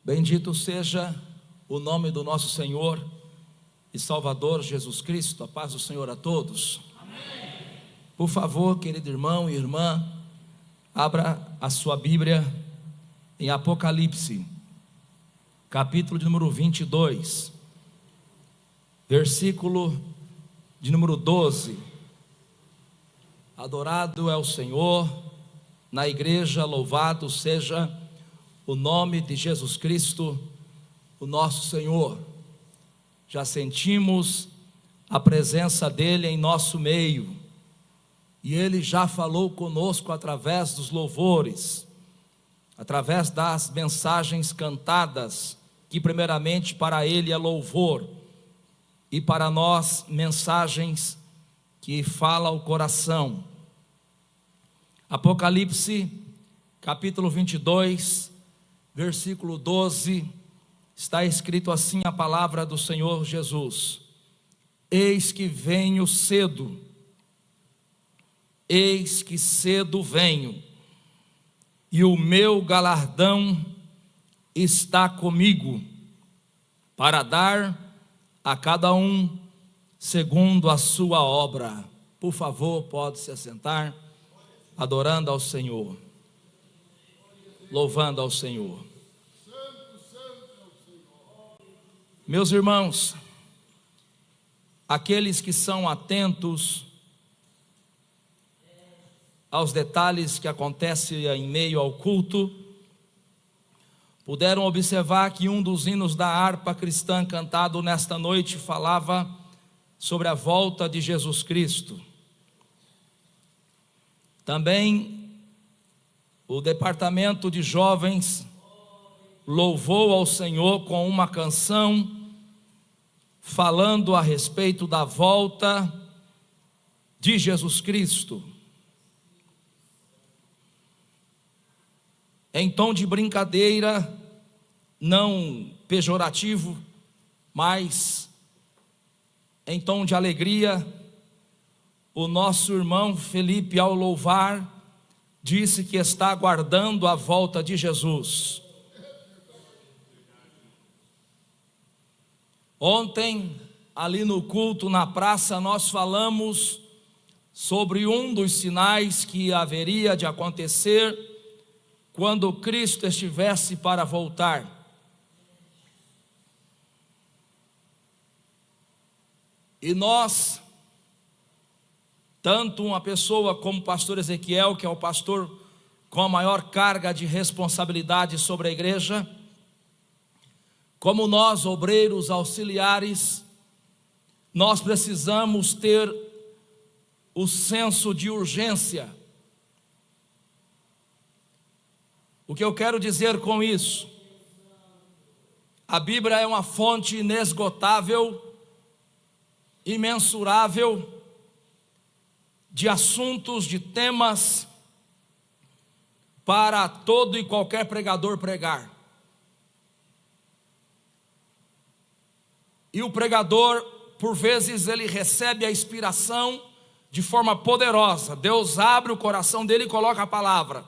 Bendito seja o nome do nosso Senhor e Salvador Jesus Cristo. A paz do Senhor a todos. Amém. Por favor, querido irmão e irmã, abra a sua Bíblia em Apocalipse, capítulo de número 22, versículo de número 12. Adorado é o Senhor na igreja, louvado seja o nome de Jesus Cristo, o nosso Senhor. Já sentimos a presença dele em nosso meio, e ele já falou conosco através dos louvores, através das mensagens cantadas, que primeiramente para ele é louvor, e para nós mensagens que falam ao coração. Apocalipse, capítulo 22, versículo 12, está escrito assim a palavra do Senhor Jesus: eis que venho cedo, eis que cedo venho, e o meu galardão está comigo, para dar a cada um segundo a sua obra. Por favor, pode se assentar, adorando ao Senhor, louvando ao Senhor. Meus irmãos, aqueles que são atentos aos detalhes que acontecem em meio ao culto, puderam observar que um dos hinos da harpa cristã cantado nesta noite falava sobre a volta de Jesus Cristo. Também o departamento de jovens louvou ao Senhor com uma canção falando a respeito da volta de Jesus Cristo. Em tom de brincadeira, não pejorativo, mas em tom de alegria, o nosso irmão Felipe, ao louvar, disse que está aguardando a volta de Jesus. Ontem, ali no culto na praça, nós falamos sobre um dos sinais que haveria de acontecer quando Cristo estivesse para voltar. E nós, tanto uma pessoa como o pastor Ezequiel, que é o pastor com a maior carga de responsabilidade sobre a igreja, como nós, obreiros auxiliares, nós precisamos ter o senso de urgência. O que eu quero dizer com isso? A Bíblia é uma fonte inesgotável, imensurável, de assuntos, de temas, para todo e qualquer pregador pregar. E o pregador, por vezes, ele recebe a inspiração de forma poderosa. Deus abre o coração dele e coloca a palavra.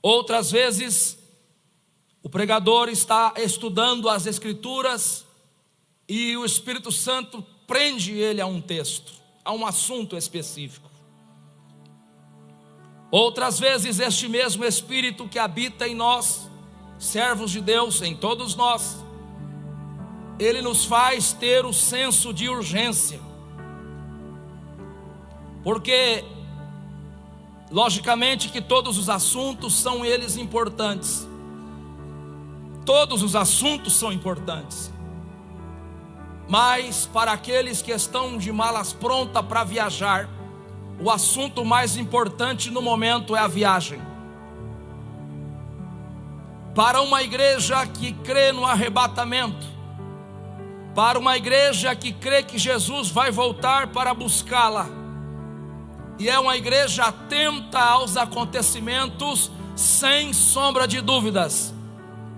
Outras vezes, o pregador está estudando as Escrituras e o Espírito Santo prende ele a um texto, a um assunto específico. Outras vezes, este mesmo Espírito que habita em nós, servos de Deus, em todos nós, ele nos faz ter o senso de urgência, porque logicamente que todos os assuntos são eles importantes, todos os assuntos são importantes, mas para aqueles que estão de malas prontas para viajar, o assunto mais importante no momento é a viagem. Para uma igreja que crê no arrebatamento, para uma igreja que crê que Jesus vai voltar para buscá-la, e é uma igreja atenta aos acontecimentos, sem sombra de dúvidas,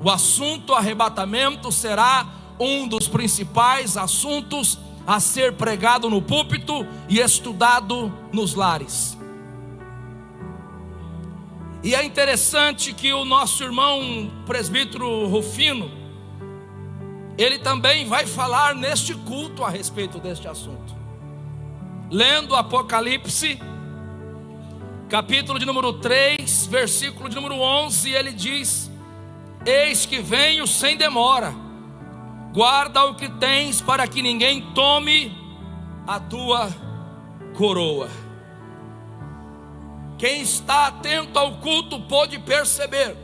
o assunto arrebatamento será um dos principais assuntos a ser pregado no púlpito e estudado nos lares. E é interessante que o nosso irmão presbítero Rufino, ele também vai falar neste culto a respeito deste assunto. Lendo Apocalipse, capítulo de número 3, versículo de número 11, ele diz: eis que venho sem demora, guarda o que tens, para que ninguém tome a tua coroa. Quem está atento ao culto pôde perceber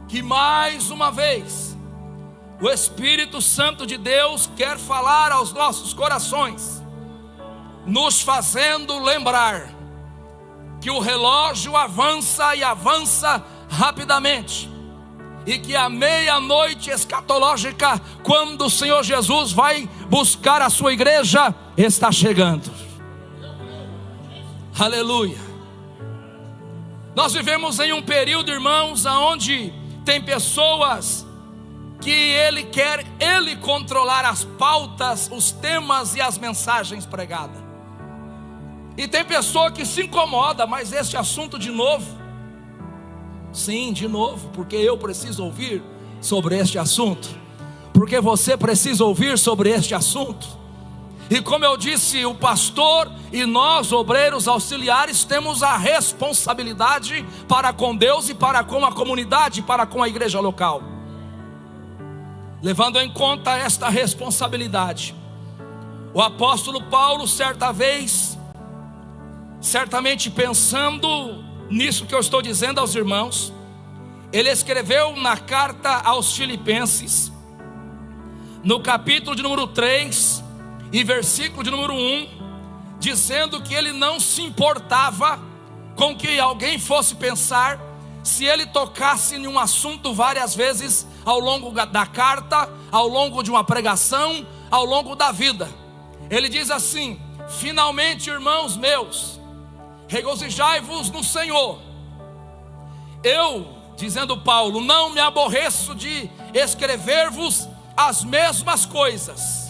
que mais uma vez o Espírito Santo de Deus quer falar aos nossos corações, nos fazendo lembrar que o relógio avança e avança rapidamente, e que a meia-noite escatológica, quando o Senhor Jesus vai buscar a sua igreja, está chegando. Aleluia. Nós vivemos em um período, irmãos, onde tem pessoas que ele quer controlar as pautas, os temas e as mensagens pregadas. E tem pessoa que se incomoda, mas este assunto de novo? Sim, de novo, porque eu preciso ouvir sobre este assunto, porque você precisa ouvir sobre este assunto. E como eu disse, o pastor e nós, obreiros auxiliares, temos a responsabilidade para com Deus e para com a comunidade, para com a igreja local. Levando em conta esta responsabilidade, o apóstolo Paulo, certa vez, certamente pensando nisso que eu estou dizendo aos irmãos, ele escreveu na carta aos Filipenses, no capítulo de número 3 e versículo de número 1, dizendo que ele não se importava com que alguém fosse pensar, se ele tocasse em um assunto várias vezes ao longo da carta, ao longo de uma pregação, ao longo da vida. Ele diz assim: finalmente, irmãos meus, regozijai-vos no Senhor. Eu, dizendo Paulo, não me aborreço de escrever-vos as mesmas coisas,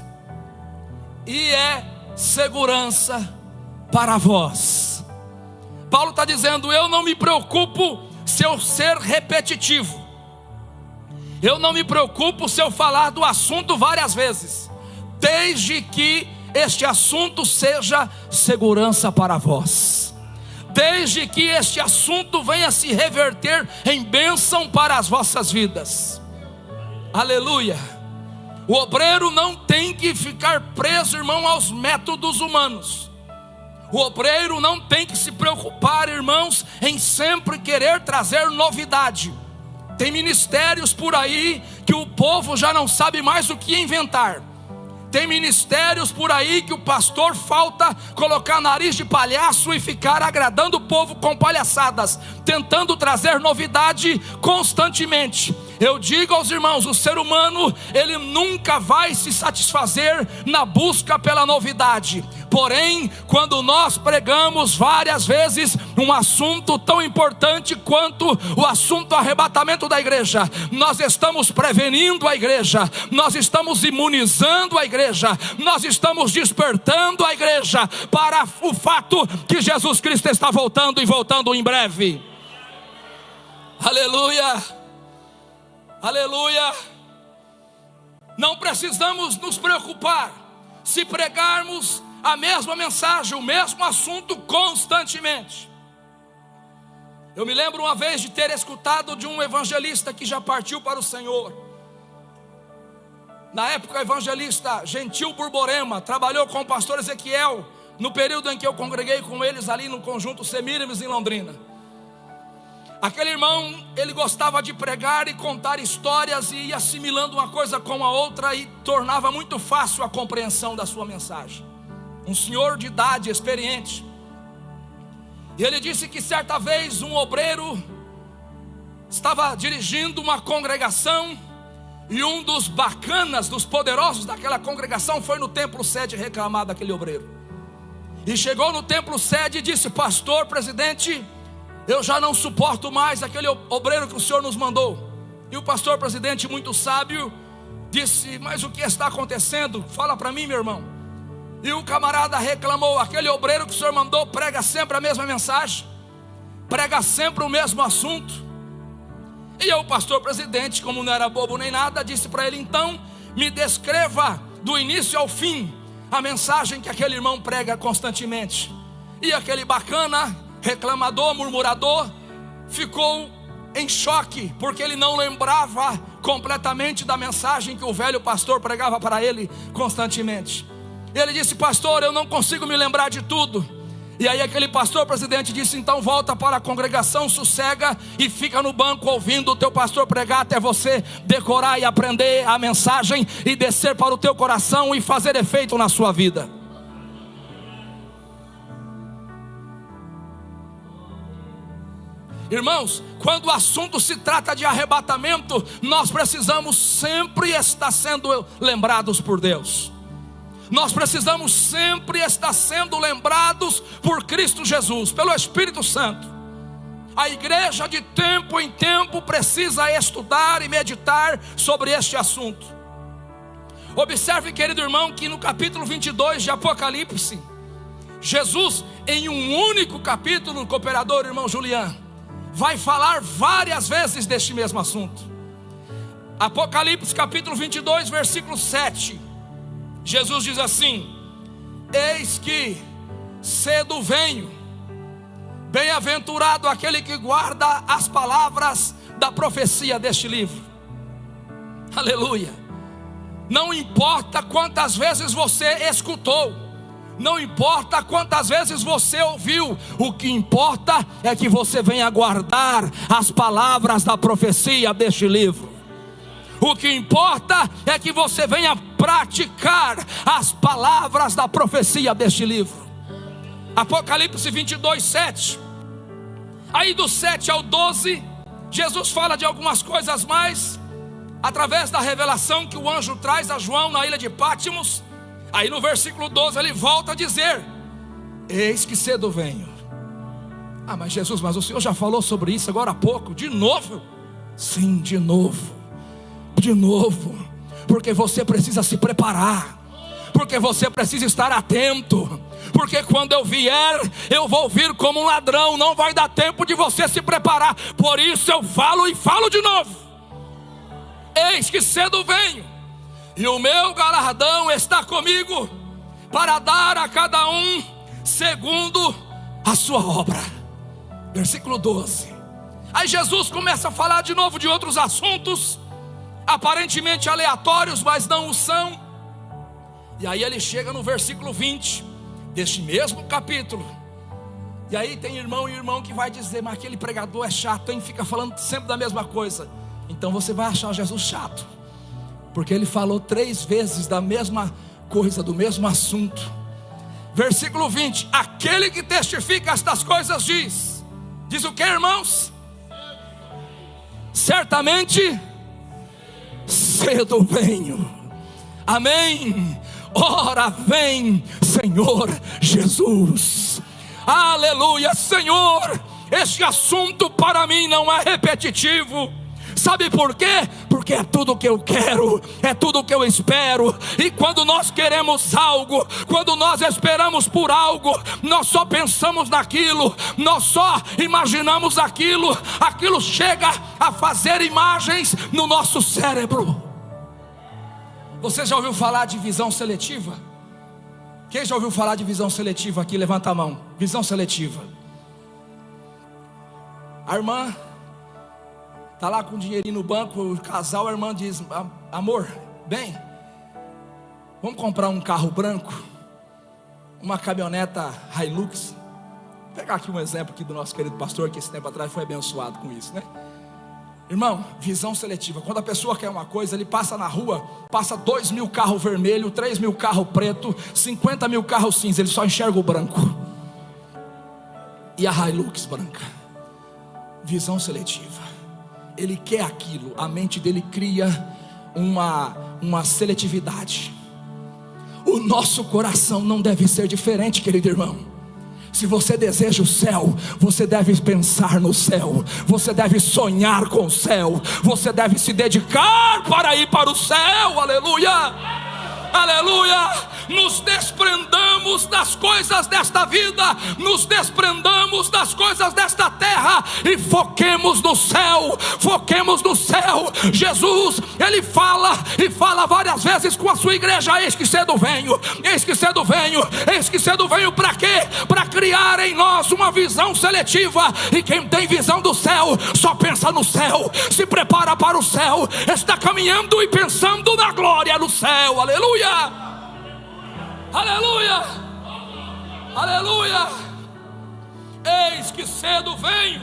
e é segurança para vós. Paulo está dizendo: eu não me preocupo se eu ser repetitivo, eu não me preocupo se eu falar do assunto várias vezes, desde que este assunto seja segurança para vós, desde que este assunto venha se reverter em bênção para as vossas vidas. Aleluia. O obreiro não tem que ficar preso, irmão, aos métodos humanos. O obreiro não tem que se preocupar, irmãos, em sempre querer trazer novidade. Tem ministérios por aí que o povo já não sabe mais o que inventar. Tem ministérios por aí que o pastor falta colocar nariz de palhaço e ficar agradando o povo com palhaçadas, tentando trazer novidade constantemente. Eu digo aos irmãos, o ser humano, ele nunca vai se satisfazer na busca pela novidade. Porém, quando nós pregamos várias vezes um assunto tão importante quanto o assunto arrebatamento da igreja, nós estamos prevenindo a igreja, nós estamos imunizando a igreja, nós estamos despertando a igreja para o fato que Jesus Cristo está voltando, e voltando em breve. Aleluia, aleluia. Não precisamos nos preocupar se pregarmos a mesma mensagem, o mesmo assunto constantemente. Eu me lembro uma vez de ter escutado de um evangelista que já partiu para o Senhor. Na época, o evangelista Gentil Burborema trabalhou com o pastor Ezequiel, no período em que eu congreguei com eles ali no conjunto Semíramis em Londrina. Aquele irmão, ele gostava de pregar e contar histórias, e ia assimilando uma coisa com a outra, e tornava muito fácil a compreensão da sua mensagem. Um senhor de idade, experiente. E ele disse que certa vez um obreiro estava dirigindo uma congregação, e um dos bacanas, dos poderosos daquela congregação foi no templo sede reclamar daquele obreiro. E chegou no templo sede e disse: pastor, presidente, eu já não suporto mais aquele obreiro que o senhor nos mandou. E o pastor presidente, muito sábio, disse: mas o que está acontecendo? Fala para mim, meu irmão. E o camarada reclamou: aquele obreiro que o senhor mandou prega sempre a mesma mensagem. prega sempre o mesmo assunto. E eu, o pastor presidente, como não era bobo nem nada, disse para ele: então me descreva do início ao fim a mensagem que aquele irmão prega constantemente. E aquele bacana, reclamador, murmurador, ficou em choque, porque ele não lembrava completamente da mensagem que o velho pastor pregava para ele constantemente. Ele disse: pastor, eu não consigo me lembrar de tudo. E aí aquele pastor presidente disse: então volta para a congregação, sossega e fica no banco ouvindo o teu pastor pregar até você decorar e aprender a mensagem e descer para o teu coração e fazer efeito na sua vida. Irmãos, quando o assunto se trata de arrebatamento, nós precisamos sempre estar sendo lembrados por Deus. Nós precisamos sempre estar sendo lembrados por Cristo Jesus, pelo Espírito Santo. A igreja de tempo em tempo precisa estudar e meditar sobre este assunto. Observe, querido irmão, que no capítulo 22 de Apocalipse, Jesus, em um único capítulo, cooperador, irmão Julián, vai falar várias vezes deste mesmo assunto. Apocalipse capítulo 22, versículo 7. Jesus diz assim: eis que cedo venho, bem-aventurado aquele que guarda as palavras da profecia deste livro. Aleluia. Não importa quantas vezes você escutou, não importa quantas vezes você ouviu, o que importa é que você venha guardar as palavras da profecia deste livro. O que importa é que você venha praticar as palavras da profecia deste livro. Apocalipse 22, 7. Aí do 7 ao 12, Jesus fala de algumas coisas mais, através da revelação que o anjo traz a João na ilha de Pátimos. Aí no versículo 12 ele volta a dizer: eis que cedo venho. Ah, mas Jesus, mas o Senhor já falou sobre isso agora há pouco. De novo? Sim, de novo. De novo, porque você precisa se preparar, porque você precisa estar atento, porque quando eu vier, eu vou vir como um ladrão, não vai dar tempo de você se preparar. Por isso eu falo e falo de novo: eis que cedo venho, e o meu galardão está comigo, para dar a cada um segundo a sua obra. Versículo 12. Aí Jesus começa a falar de novo de outros assuntos, aparentemente aleatórios, mas não o são. E aí ele chega no versículo 20 deste mesmo capítulo. E aí tem irmão e irmão que vai dizer: mas aquele pregador é chato, hein? Fica falando sempre da mesma coisa. Então você vai achar Jesus chato, porque ele falou 3 vezes da mesma coisa, do mesmo assunto. Versículo 20: aquele que testifica estas coisas diz o que, irmãos? Certamente cedo venho. Amém. Ora vem, Senhor Jesus. Aleluia. Senhor, este assunto para mim não é repetitivo. Sabe por quê? Porque é tudo o que eu quero, é tudo o que eu espero. E quando nós queremos algo, quando nós esperamos por algo, nós só pensamos naquilo, nós só imaginamos aquilo. Aquilo chega a fazer imagens no nosso cérebro. Você já ouviu falar de visão seletiva? Quem já ouviu falar de visão seletiva aqui? Levanta a mão. Visão seletiva. A irmã está lá com o dinheirinho no banco, o casal, a irmã diz: amor, bem, vamos comprar um carro branco, uma caminhoneta Hilux. Vou pegar aqui um exemplo aqui do nosso querido pastor, que esse tempo atrás foi abençoado com isso, né? Irmão, visão seletiva. Quando a pessoa quer uma coisa, ele passa na rua, passa 2.000 carros vermelhos, 3.000 carros preto, 50.000 carros cinza, ele só enxerga o branco e a Hilux branca. Visão seletiva. Ele quer aquilo, a mente dele cria uma seletividade. O nosso coração não deve ser diferente, querido irmão. Se você deseja o céu, você deve pensar no céu, você deve sonhar com o céu, você deve se dedicar para ir para o céu. Aleluia, aleluia, nos desprendamos das coisas desta vida, nos desprendamos das coisas desta terra e foquemos no céu, foquemos no céu. Jesus, ele fala e fala várias vezes com a sua igreja: eis que cedo venho, eis que cedo venho, eis que cedo venho. Para quê? Para criar em nós uma visão seletiva, e quem tem visão do céu só pensa no céu, se prepara para o céu, está caminhando e pensando na glória no céu. Aleluia, aleluia, aleluia. Eis que cedo venho,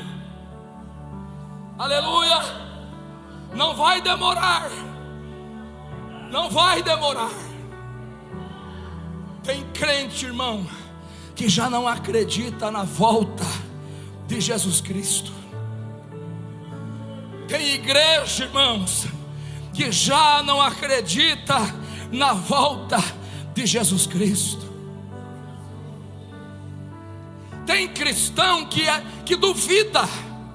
aleluia. Não vai demorar, não vai demorar. Tem crente, irmão, que já não acredita na volta de Jesus Cristo. Tem igreja, irmãos, que já não acredita na volta de Jesus Cristo. Tem cristão que duvida,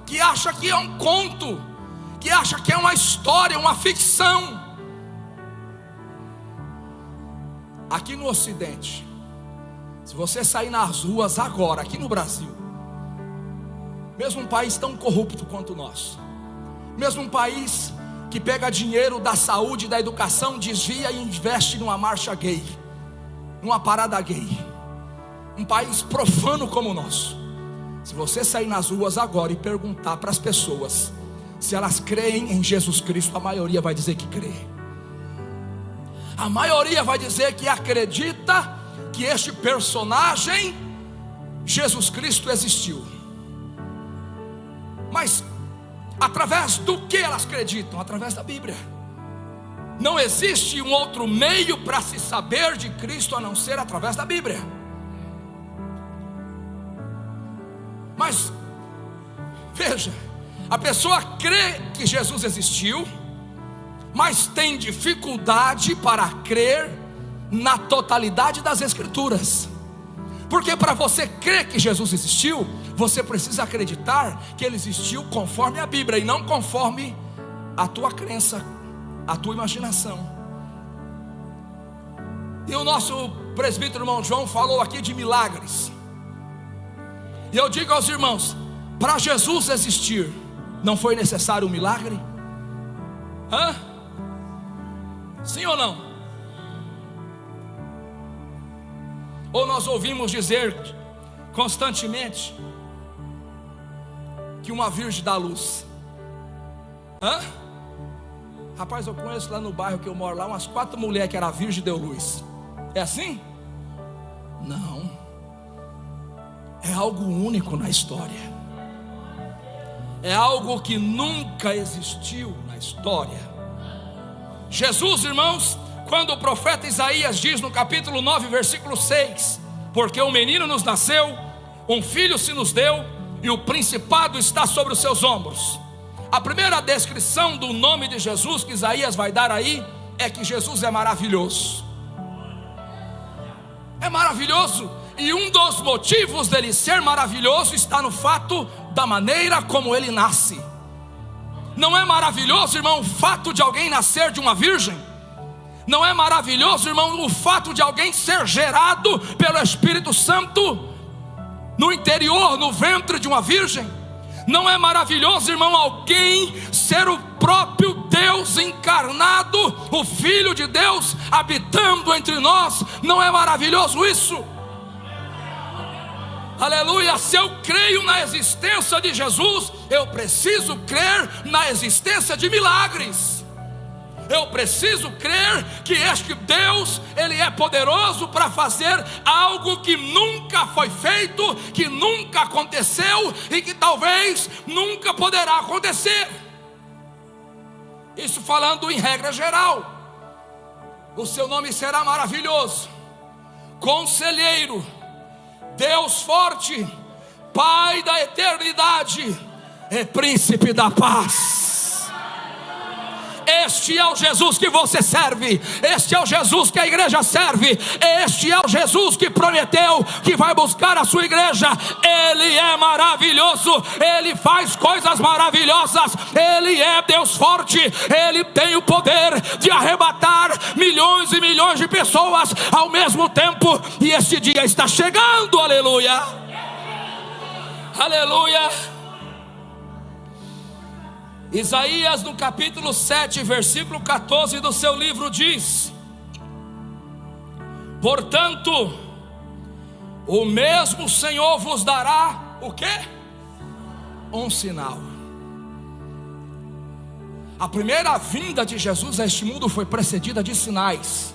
que acha que é um conto, que acha que é uma história, uma ficção. Aqui no Ocidente, se você sair nas ruas agora, aqui no Brasil, mesmo um país tão corrupto quanto o nosso, mesmo um país que pega dinheiro da saúde e da educação, desvia e investe numa marcha gay, numa parada gay, um país profano como o nosso, se você sair nas ruas agora e perguntar para as pessoas se elas creem em Jesus Cristo, a maioria vai dizer que crê. A maioria vai dizer que acredita que este personagem, Jesus Cristo, existiu. Mas através do que elas acreditam? Através da Bíblia. Não existe um outro meio para se saber de Cristo a não ser através da Bíblia. Mas veja, a pessoa crê que Jesus existiu, mas tem dificuldade para crer na totalidade das Escrituras. Porque para você crer que Jesus existiu, você precisa acreditar que Ele existiu conforme a Bíblia, e não conforme a tua crença, a tua imaginação. E o nosso presbítero irmão João falou aqui de milagres. E eu digo aos irmãos, para Jesus existir, não foi necessário um milagre? Hã? Sim ou não? Ou nós ouvimos dizer constantemente que uma virgem dá luz? Hã? Rapaz, eu conheço lá no bairro que eu moro lá umas 4 mulheres que eram virgem e deu luz. É assim? Não. É algo único na história. É algo que nunca existiu na história. Jesus, irmãos, quando o profeta Isaías diz no capítulo 9, versículo 6: porque um menino nos nasceu, um filho se nos deu, e o principado está sobre os seus ombros. A primeira descrição do nome de Jesus que Isaías vai dar aí é que Jesus é maravilhoso. É maravilhoso. E um dos motivos dele ser maravilhoso está no fato da maneira como ele nasce. Não é maravilhoso, irmão, o fato de alguém nascer de uma virgem? Não é maravilhoso, irmão, o fato de alguém ser gerado pelo Espírito Santo no interior, no ventre de uma virgem? Não é maravilhoso, irmão, alguém ser o próprio Deus encarnado, o Filho de Deus habitando entre nós? Não é maravilhoso isso? Aleluia. Se eu creio na existência de Jesus, eu preciso crer na existência de milagres. Eu preciso crer que este Deus, Ele é poderoso para fazer algo que nunca foi feito, que nunca aconteceu e que talvez nunca poderá acontecer. Isso falando em regra geral. O seu nome será maravilhoso, Conselheiro, Deus forte, Pai da eternidade, é Príncipe da paz. Este é o Jesus que você serve, este é o Jesus que a igreja serve, este é o Jesus que prometeu que vai buscar a sua igreja. Ele é maravilhoso, Ele faz coisas maravilhosas, Ele é Deus forte, Ele tem o poder de arrebatar milhões e milhões de pessoas ao mesmo tempo, e este dia está chegando, aleluia, aleluia. Isaías no capítulo 7, versículo 14 do seu livro diz: portanto, o mesmo Senhor vos dará o quê? Um sinal. A primeira vinda de Jesus a este mundo foi precedida de sinais.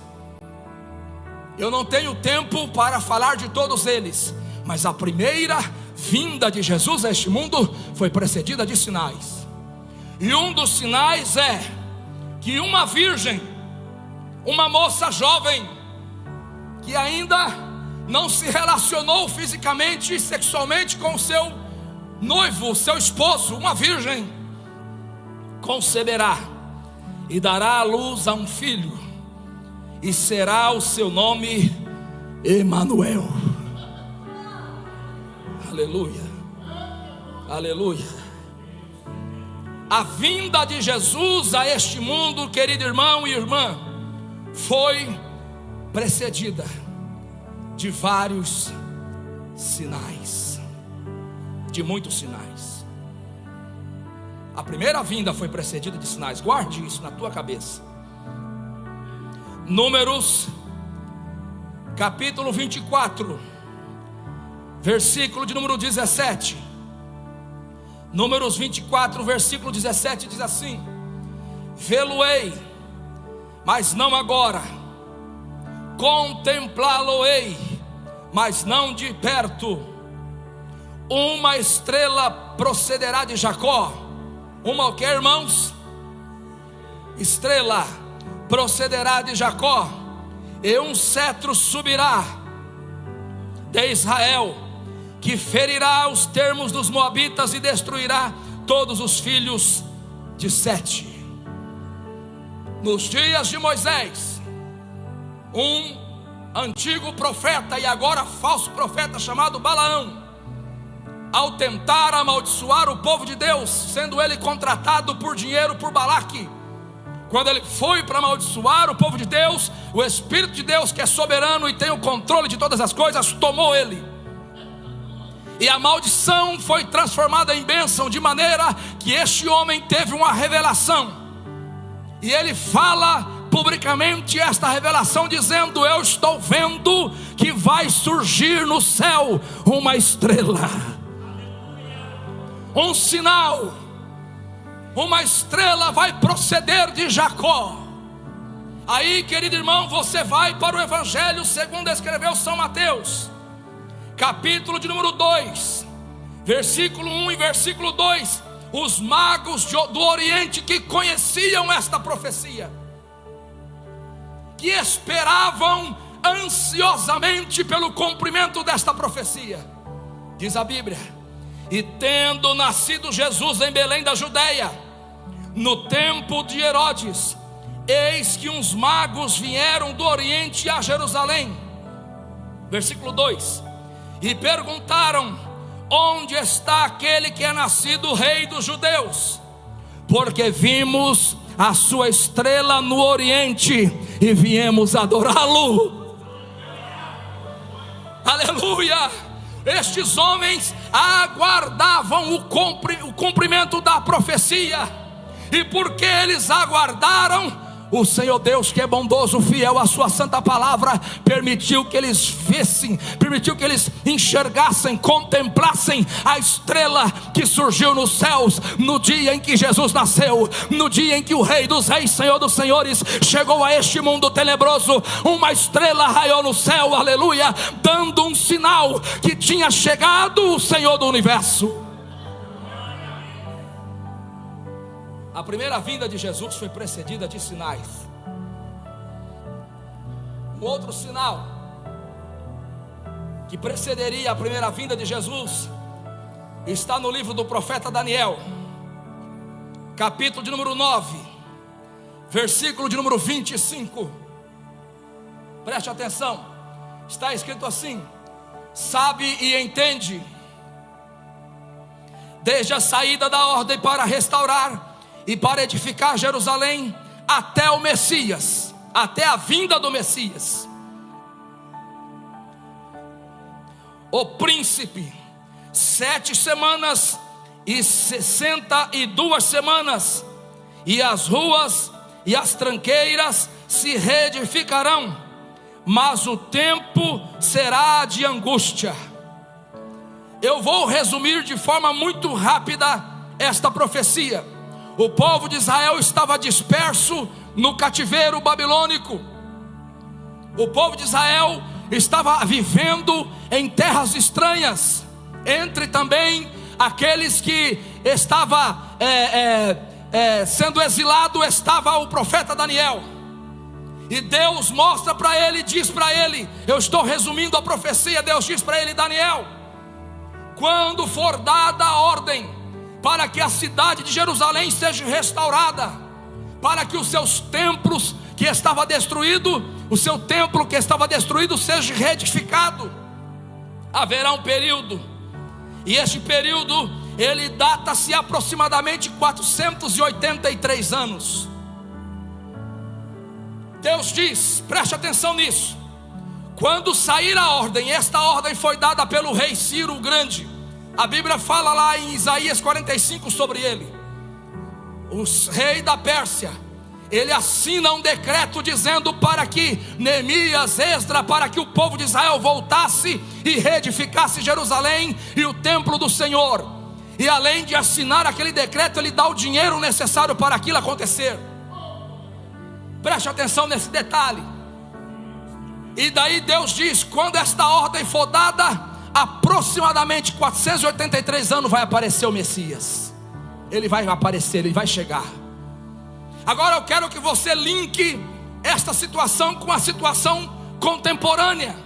Eu não tenho tempo para falar de todos eles, mas a primeira vinda de Jesus a este mundo foi precedida de sinais. E um dos sinais é que uma virgem, uma moça jovem, que ainda não se relacionou fisicamente e sexualmente com o seu noivo, o seu esposo, uma virgem, conceberá e dará à luz a um filho, e será o seu nome Emanuel. Aleluia, aleluia. A vinda de Jesus a este mundo, querido irmão e irmã, foi precedida de vários sinais, de muitos sinais. A primeira vinda foi precedida de sinais, guarde isso na tua cabeça. Números capítulo 24, versículo de número 17. Números 24, versículo 17 diz assim: vê-lo-ei, mas não agora, contemplá-lo-ei, mas não de perto. Uma estrela procederá de Jacó. Uma o que, irmãos? Estrela procederá de Jacó, e um cetro subirá de Israel, que ferirá os termos dos moabitas e destruirá todos os filhos de Sete. Nos dias de Moisés, um antigo profeta e agora falso profeta chamado Balaão, ao tentar amaldiçoar o povo de Deus, sendo ele contratado por dinheiro por Balaque, quando ele foi para amaldiçoar o povo de Deus, o Espírito de Deus, que é soberano e tem o controle de todas as coisas, tomou ele. E a maldição foi transformada em bênção, de maneira que este homem teve uma revelação. E ele fala publicamente esta revelação, dizendo: eu estou vendo que vai surgir no céu uma estrela, um sinal. Uma estrela vai proceder de Jacó. Aí, querido irmão, você vai para o Evangelho segundo escreveu São Mateus, capítulo de número 2, versículo 1 e versículo 2. Os magos do Oriente que conheciam esta profecia, que esperavam ansiosamente pelo cumprimento desta profecia, diz a Bíblia: e tendo nascido Jesus em Belém da Judeia, no tempo de Herodes, eis que uns magos vieram do Oriente a Jerusalém. Versículo 2: e perguntaram: onde está aquele que é nascido rei dos judeus? Porque vimos a sua estrela no Oriente e viemos adorá-lo. Aleluia! Estes homens aguardavam o cumprimento da profecia, e porque eles aguardaram, o Senhor Deus, que é bondoso, fiel à sua santa palavra, permitiu que eles vissem, permitiu que eles enxergassem, contemplassem a estrela que surgiu nos céus, no dia em que Jesus nasceu, no dia em que o Rei dos Reis, Senhor dos Senhores, chegou a este mundo tenebroso. Uma estrela raiou no céu, aleluia, dando um sinal que tinha chegado o Senhor do universo. A primeira vinda de Jesus foi precedida de sinais. Um outro sinal que precederia a primeira vinda de Jesus está no livro do profeta Daniel, capítulo de número 9, versículo de número 25. Preste atenção, está escrito assim: sabe e entende, desde a saída da ordem para restaurar e para edificar Jerusalém, até o Messias, até a vinda do Messias, o príncipe, 7 semanas e 62 semanas, e as ruas e as tranqueiras se reedificarão, mas o tempo será de angústia. Eu vou resumir de forma muito rápida esta profecia. O povo de Israel estava disperso no cativeiro babilônico. O povo de Israel estava vivendo em terras estranhas. Entre também aqueles que estavam sendo exilado, estava o profeta Daniel. E Deus mostra para ele, diz para ele, eu estou resumindo a profecia. Deus diz para ele: Daniel, quando for dada a ordem para que a cidade de Jerusalém seja restaurada, para que os seus templos que estava destruído, o seu templo que estava destruído seja reedificado, haverá um período, e este período ele data-se aproximadamente 483 anos. Deus diz, preste atenção nisso, quando sair a ordem, esta ordem foi dada pelo rei Ciro o Grande. A Bíblia fala lá em Isaías 45 sobre ele. O rei da Pérsia, ele assina um decreto dizendo para que Neemias, Esdras, para que o povo de Israel voltasse e reedificasse Jerusalém e o templo do Senhor. E além de assinar aquele decreto, ele dá o dinheiro necessário para aquilo acontecer. Preste atenção nesse detalhe. E daí Deus diz: quando esta ordem for dada, aproximadamente 483 anos vai aparecer o Messias. Ele vai aparecer, ele vai chegar. Agora eu quero que você linke esta situação com a situação contemporânea.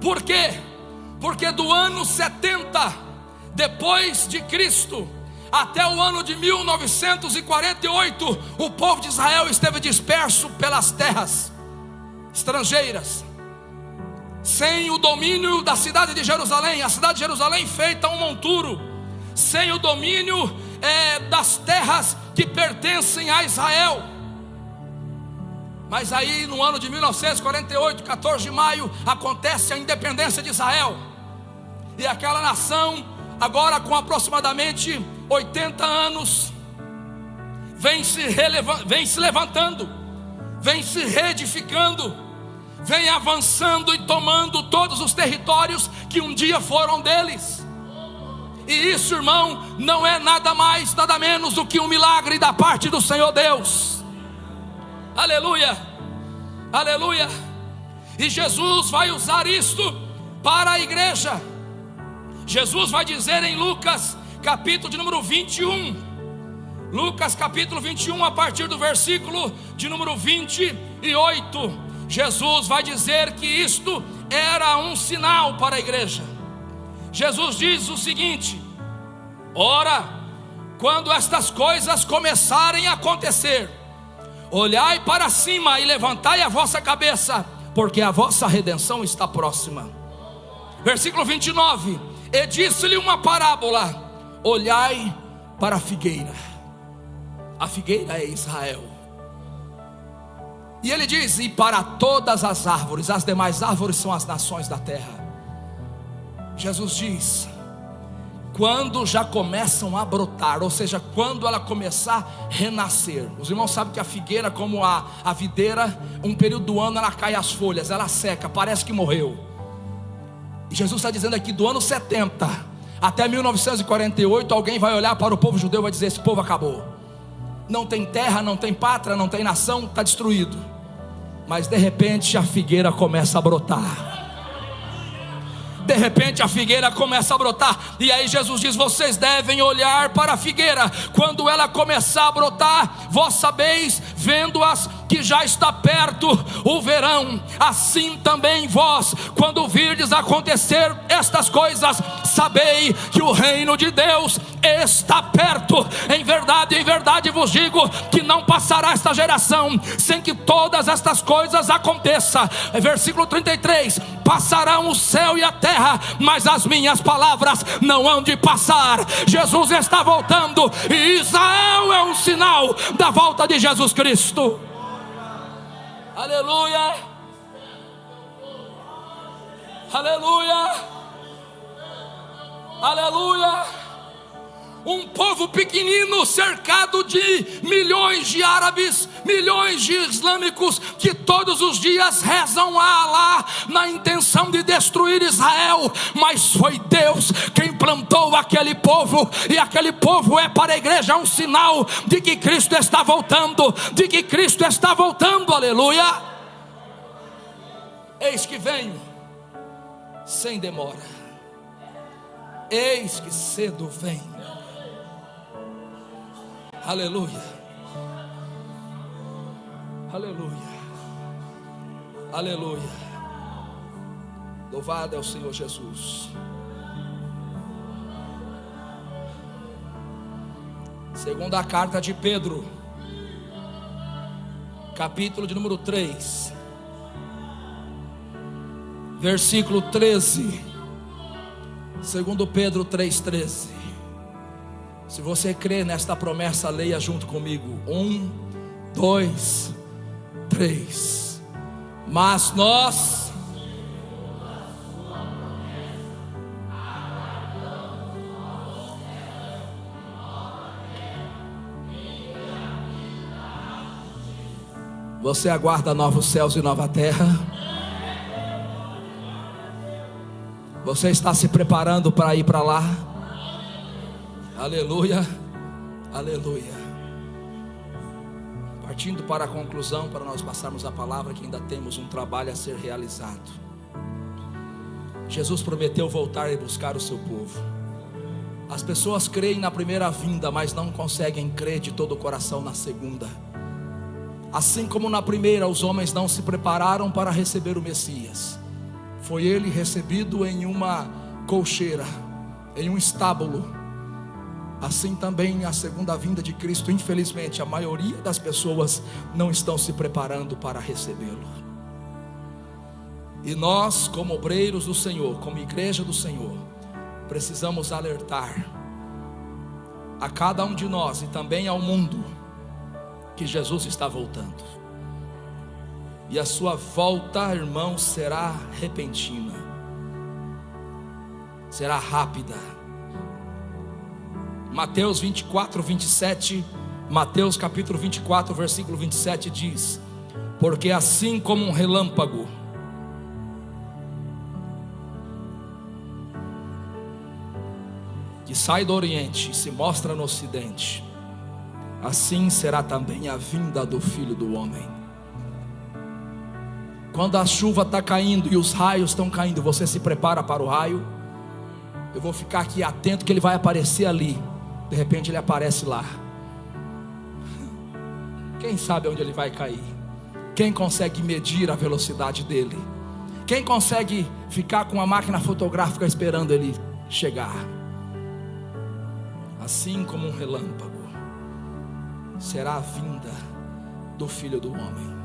Por quê? Porque do ano 70 depois de Cristo até o ano de 1948, o povo de Israel esteve disperso pelas terras estrangeiras, sem o domínio da cidade de Jerusalém. A cidade de Jerusalém feita um monturo, sem o domínio das terras que pertencem a Israel. Mas aí no ano de 1948, 14 de maio, acontece a independência de Israel. E aquela nação, agora com aproximadamente 80 anos, vem se levantando, vem se reedificando, vem avançando e tomando todos os territórios que um dia foram deles. E isso, irmão, não é nada mais, nada menos do que um milagre da parte do Senhor Deus. Aleluia, aleluia. E Jesus vai usar isto para a igreja. Jesus vai dizer em Lucas capítulo de número 21, Lucas capítulo 21, a partir do versículo de número 28, Jesus vai dizer que isto era um sinal para a igreja. Jesus diz o seguinte: ora, quando estas coisas começarem a acontecer, olhai para cima e levantai a vossa cabeça, porque a vossa redenção está próxima. Versículo 29, e disse-lhe uma parábola: olhai para a figueira. A figueira é Israel. E ele diz: e para todas as árvores, as demais árvores são as nações da terra. Jesus diz: quando já começam a brotar, ou seja, quando ela começar a renascer. Os irmãos sabem que a figueira, como a videira, um período do ano ela cai as folhas, ela seca, parece que morreu. E Jesus está dizendo aqui, do ano 70 até 1948, alguém vai olhar para o povo judeu e vai dizer: esse povo acabou. Não tem terra, não tem pátria, não tem nação, está destruído. Mas de repente a figueira começa a brotar. De repente a figueira começa a brotar, e aí Jesus diz: vocês devem olhar para a figueira, quando ela começar a brotar, vós sabeis, vendo-as, que já está perto o verão. Assim também vós, quando virdes acontecer estas coisas, sabei que o reino de Deus está perto. Em verdade vos digo, que não passará esta geração sem que todas estas coisas aconteçam. Versículo 33: passarão o céu e a terra, mas as minhas palavras não hão de passar. Jesus está voltando, e Israel é um sinal da volta de Jesus Cristo. Aleluia, aleluia, aleluia. Um povo pequenino cercado de milhões de árabes, milhões de islâmicos, que todos os dias rezam a Alá na intenção de destruir Israel. Mas foi Deus quem plantou aquele povo, e aquele povo é para a igreja um sinal de que Cristo está voltando, de que Cristo está voltando. Aleluia. Eis que venho sem demora, eis que cedo venho. Aleluia, aleluia, aleluia. Louvado é o Senhor Jesus. Segunda carta de Pedro, capítulo de número 3, versículo 13. Segundo Pedro 3,13. Se você crê nesta promessa, leia junto comigo. 1, 2, 3. Mas nós você aguarda novos céus e nova terra? Você está se preparando para ir para lá? Aleluia, aleluia. Partindo para a conclusão, para nós passarmos a palavra, que ainda temos um trabalho a ser realizado. Jesus prometeu voltar e buscar o seu povo. As pessoas creem na primeira vinda, mas não conseguem crer de todo o coração na segunda. Assim como na primeira os homens não se prepararam para receber o Messias, foi ele recebido em uma colcheira, em um estábulo. Assim também a segunda vinda de Cristo, infelizmente a maioria das pessoas não estão se preparando para recebê-lo. E nós, como obreiros do Senhor, como igreja do Senhor, precisamos alertar a cada um de nós e também ao mundo que Jesus está voltando. E a sua volta, irmão, será repentina, será rápida. Mateus 24, 27, Mateus capítulo 24, versículo 27 diz: porque assim como um relâmpago que sai do Oriente e se mostra no Ocidente, assim será também a vinda do Filho do Homem. Quando a chuva está caindo e os raios estão caindo, você se prepara para o raio? Eu vou ficar aqui atento, que ele vai aparecer ali. De repente ele aparece lá. Quem sabe onde ele vai cair? Quem consegue medir a velocidade dele? Quem consegue ficar com a máquina fotográfica esperando ele chegar? Assim como um relâmpago será a vinda do Filho do Homem.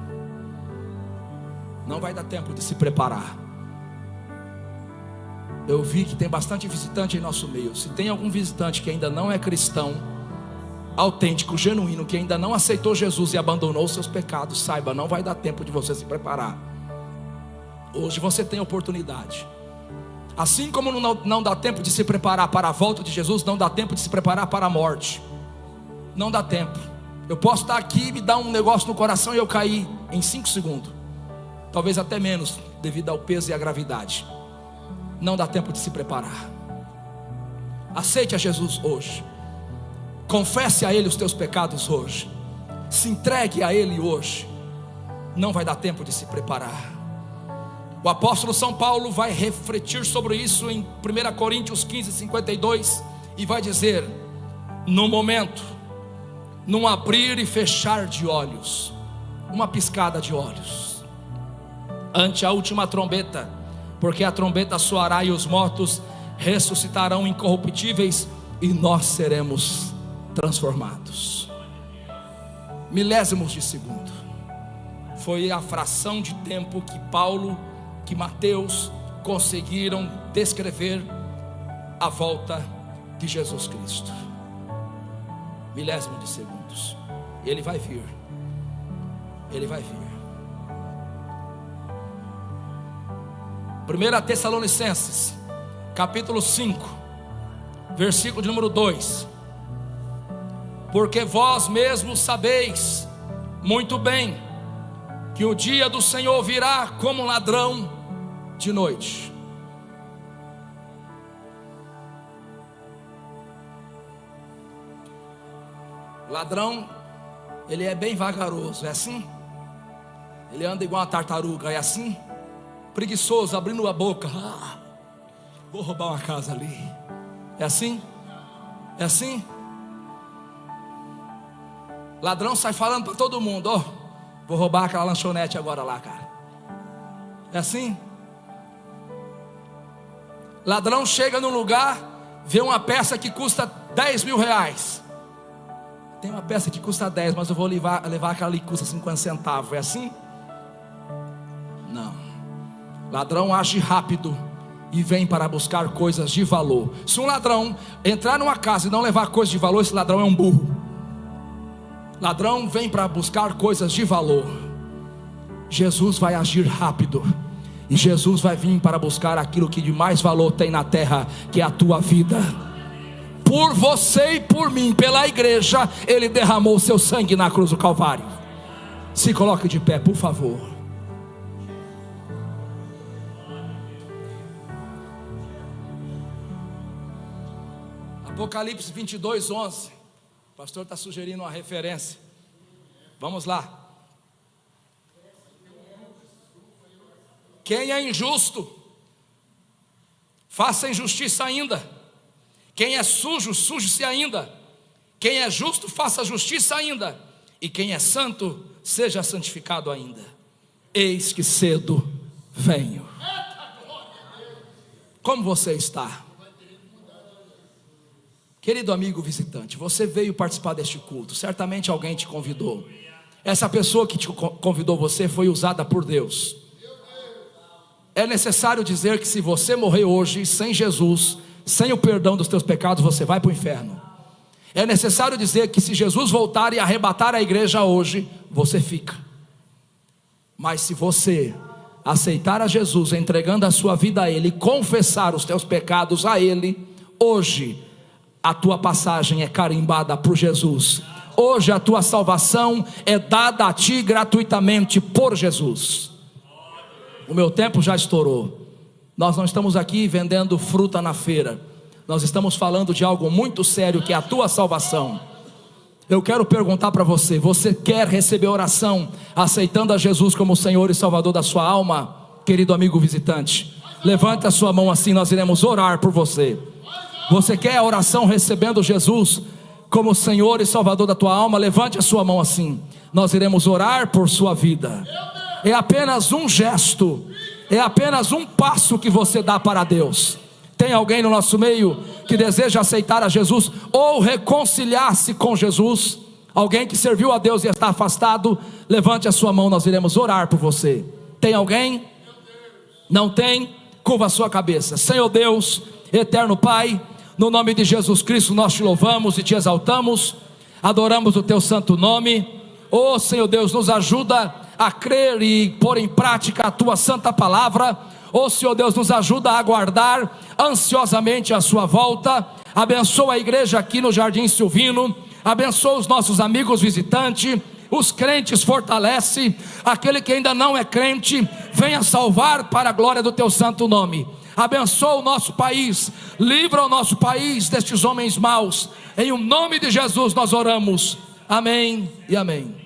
Não vai dar tempo de se preparar. Eu vi que tem bastante visitante em nosso meio. Se tem algum visitante que ainda não é cristão, autêntico, genuíno, que ainda não aceitou Jesus e abandonou os seus pecados, saiba, não vai dar tempo de você se preparar. Hoje você tem oportunidade. Assim como não dá tempo de se preparar para a volta de Jesus, não dá tempo de se preparar para a morte. Não dá tempo. Eu posso estar aqui e me dar um negócio no coração e eu cair em 5 segundos, talvez até menos, devido ao peso e à gravidade. Não dá tempo de se preparar. Aceite a Jesus hoje. Confesse a Ele os teus pecados hoje. Se entregue a Ele hoje. Não vai dar tempo de se preparar. O apóstolo São Paulo vai refletir sobre isso em 1 Coríntios 15:52 e vai dizer: no momento, num abrir e fechar de olhos, uma piscada de olhos, ante a última trombeta, porque a trombeta soará e os mortos ressuscitarão incorruptíveis e nós seremos transformados. Milésimos de segundo foi a fração de tempo que Mateus conseguiram descrever a volta de Jesus Cristo. Milésimo de segundos. Ele vai vir. Ele vai vir. 1 Tessalonicenses capítulo 5, versículo de número 2: porque vós mesmos sabeis muito bem que o dia do Senhor virá como um ladrão de noite. Ladrão, ele é bem vagaroso, é assim? Ele anda igual uma tartaruga, é assim? Preguiçoso, abrindo a boca, vou roubar uma casa ali. É assim? É assim? Ladrão sai falando para todo mundo: vou roubar aquela lanchonete agora lá, cara. É assim? Ladrão chega num lugar, vê uma peça que custa 10 mil reais. Tem uma peça que custa 10, mas eu vou levar aquela ali que custa 50 centavos. É assim? Não. Ladrão age rápido e vem para buscar coisas de valor. Se um ladrão entrar numa casa e não levar coisas de valor, esse ladrão é um burro. Ladrão vem para buscar coisas de valor. Jesus vai agir rápido, e Jesus vai vir para buscar aquilo que de mais valor tem na terra, que é a tua vida. Por você e por mim, pela igreja, Ele derramou o seu sangue na cruz do Calvário. Se coloque de pé, por favor. Apocalipse 22:11. O pastor está sugerindo uma referência. Vamos lá. Quem é injusto, faça injustiça ainda. Quem é sujo, suje-se ainda. Quem é justo, faça justiça ainda. E quem é santo, seja santificado ainda. Eis que cedo venho. Como você está? Querido amigo visitante, você veio participar deste culto. Certamente alguém te convidou. Essa pessoa que te convidou você foi usada por Deus. É necessário dizer que se você morrer hoje sem Jesus, sem o perdão dos teus pecados, você vai para o inferno. É necessário dizer que se Jesus voltar e arrebatar a igreja hoje, você fica. Mas se você aceitar a Jesus, entregando a sua vida a Ele, confessar os teus pecados a Ele, hoje a tua passagem é carimbada por Jesus. Hoje a tua salvação é dada a ti gratuitamente por Jesus. O meu tempo já estourou. Nós não estamos aqui vendendo fruta na feira. Nós estamos falando de algo muito sério, que é a tua salvação. Eu quero perguntar para você: você quer receber oração aceitando a Jesus como Senhor e Salvador da sua alma? Querido amigo visitante, levante a sua mão assim, nós iremos orar por você. Você quer a oração recebendo Jesus como Senhor e Salvador da tua alma? Levante a sua mão assim, nós iremos orar por sua vida. É apenas um gesto, é apenas um passo que você dá para Deus. Tem alguém no nosso meio que deseja aceitar a Jesus ou reconciliar-se com Jesus? Alguém que serviu a Deus e está afastado? Levante a sua mão, nós iremos orar por você. Tem alguém? Não tem? Curva a sua cabeça. Senhor Deus, eterno Pai, no nome de Jesus Cristo nós te louvamos e te exaltamos, adoramos o teu santo nome. Oh Senhor Deus, nos ajuda a crer e pôr em prática a tua santa palavra. Oh Senhor Deus, nos ajuda a aguardar ansiosamente a sua volta. Abençoa a igreja aqui no Jardim Silvino, abençoa os nossos amigos visitantes, os crentes fortalece, aquele que ainda não é crente, venha salvar para a glória do teu santo nome. Abençoa o nosso país, livra o nosso país destes homens maus, em o nome de Jesus nós oramos, amém e amém.